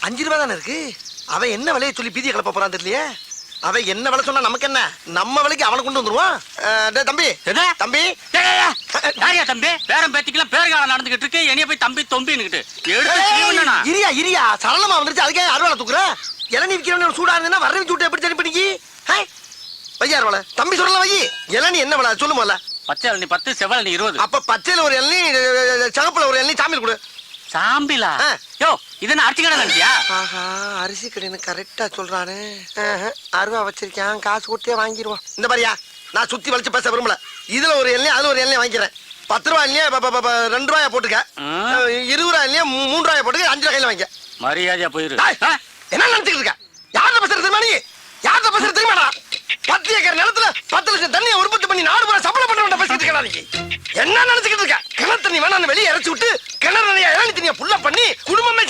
5 ரூபா தானே இருக்கு. அவன் என்ன விலையை சொல்லி பீதியை கிளப்ப போறான் தெரியலையே. அவன் என்ன விலை சொன்னா நமக்கு என்ன, நம்ம விலைக்கு அவனை கொண்டு வந்துருவான். தம்பி தம்பி யாரியா தம்பி? பேரம் பேத்திக்கலாம் பேர்காலம் நடந்துகிட்டு இருக்கு, என்னைய போய் தம்பி தொம்பின்னுகிட்டு இரியா இரியா சரளமா வந்துருச்சு. அதுக்கே அறுவாலை தூக்குற. இளநீ விற்கிறவன சூடா இருந்ததுன்னா வரவி சூட்டு எப்படி தனி பண்ணிக்கி வையார் வள தம்பி சொல்லல வை. இளநீ என்ன விலை சொல்லுமோல? பச்சை இளநீ 10, செவல் இளநீ 20. அப்ப பச்சையில ஒரு இளநீ, சகப்புல ஒரு இளநீ, சாமியில் கொடு. சாம்பிலா? யோ இது என்ன அரிசி கடை நினைச்சியா? ஆஹா அரிசி கடைன்னு கரெக்டா சொல்றானே. அருவா வச்சிருக்கேன், காசு கொடுத்தே வாங்கிடுவான். இந்த மாதிரியா நான் சுத்தி வளைச்சு பேச விரும்பல. இதுல ஒரு எண்ணெய் அதுல ஒரு எண்ணெய் வாங்கிக்கிறேன். 10 ரூபாய் இல்லையா 2 ரூபாயா போட்டுக்க, 20 ரூபாய் இல்லையா 3 ரூபாயா போட்டுக்க, 5 ரூபாய் கையில வாங்கிக்க. மரியாதையா போயிரு. என்ன நினைச்சுக்கிட்டு இருக்க? யார்கிட்ட பேசுறது தெரியுமா நீ? யார்கிட்ட பேசுறது தெரியுமாடா? 10 ஏக்கர் நிலத்துல 10 லட்சம் தண்ணியை உற்பத்தி பண்ணி நாடு பூரா சப்ளை பண்றவன் பேசிட்டு இருக்கா நீ? என்ன நினைச்சுக்கிட்டு இருக்க? கிணறு தண்ணி வேணான்னு வெளியே இறச்சி விட்டு கிணறு நிறைய இளநீ தண்ணியை புல்லா பண்ணி குடும்பமே